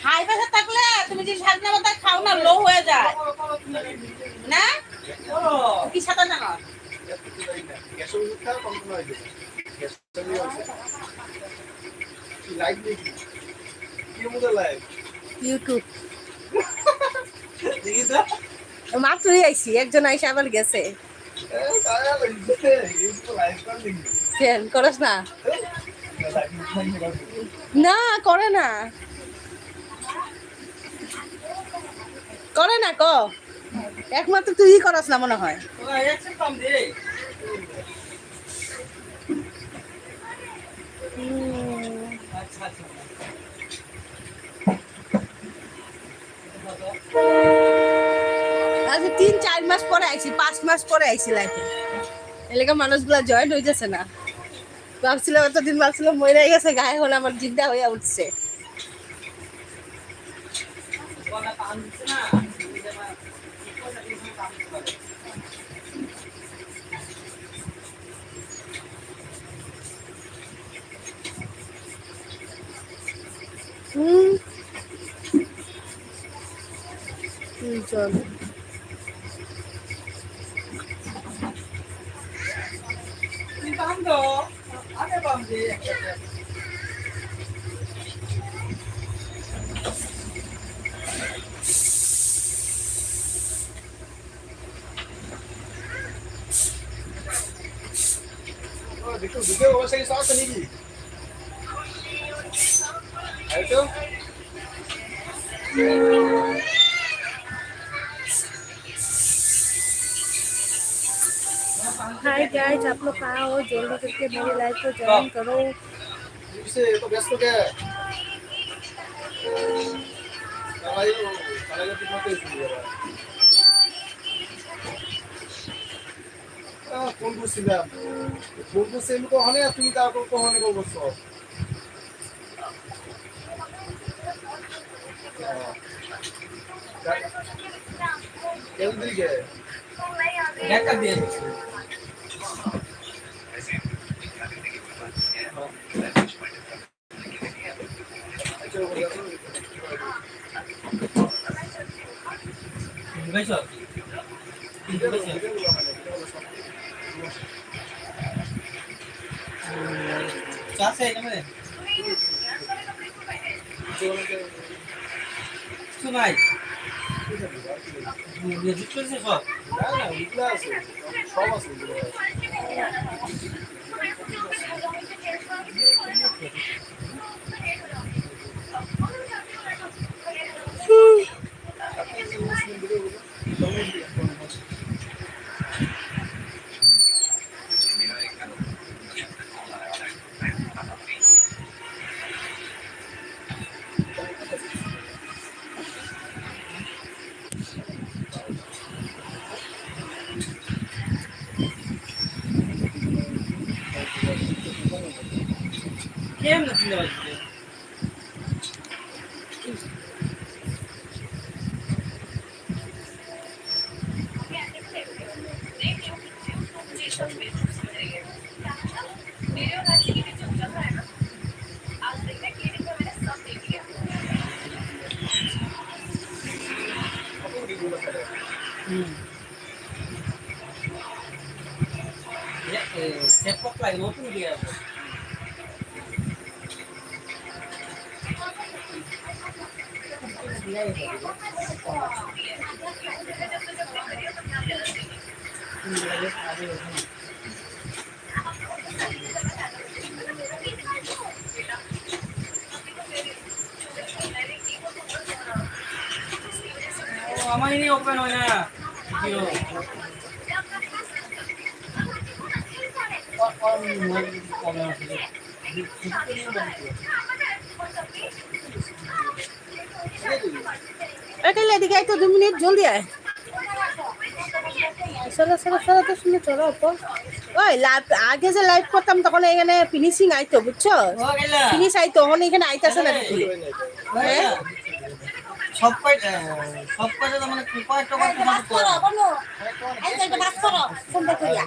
High pressure থাকলে তুমি যে সাজনা পাতা খাও না লো হয়ে যায় না কি সাদা জানো ইউটিউব মাত্রই আইছি একজন আইসা আবার গেছে কেন করস না না করে না করে না ক একমাত্র তুই করস না মনে হয় আজ 3-4 মাস পরে আইছি 5 মাস পরে আইছি লাইফে এলাকা মানুষগুলা জয়েন হইতেছে না ভাবছিলাম এতদিন ভাবছিলাম মরে গেছে গায়ে হলে আমার জিন্দা হয়ে উঠছে চল দেখো ভিডিও অবশ্যই সাথ নাকি আইতো हाय गाइस आप लोग कहाँ हो जल्दी करके मेरे लाइव को ज्वाइन करो से तो व्यस्त हो गया भाई चलेगा कितना तेज हो गया ফোন করছিলাম ফোন করছে আমি কখনে আর তুমি তারপর কখনে কল করছো কেউ দিকে দেখা দিয়ে শোনাই সব আছে Game na tinawag ko. Sepak lah, notong dia. আমার ini open হয় না কিও अकेले दिखाई तो 2 मिनट जल्दी आए चलो चलो चलो तो सुनो चलो ऊपर ওই আগে যে লাইভ করতাম তখন এখানে ফিনিশিং আইতো বুঝছো ফিনিশ আইতো এখন এখানে আইতাছে না দেখি হ্যাঁ সব কয়টা মানে কয়টা করো বলো এই যে বাস করো সুন্দর করিয়া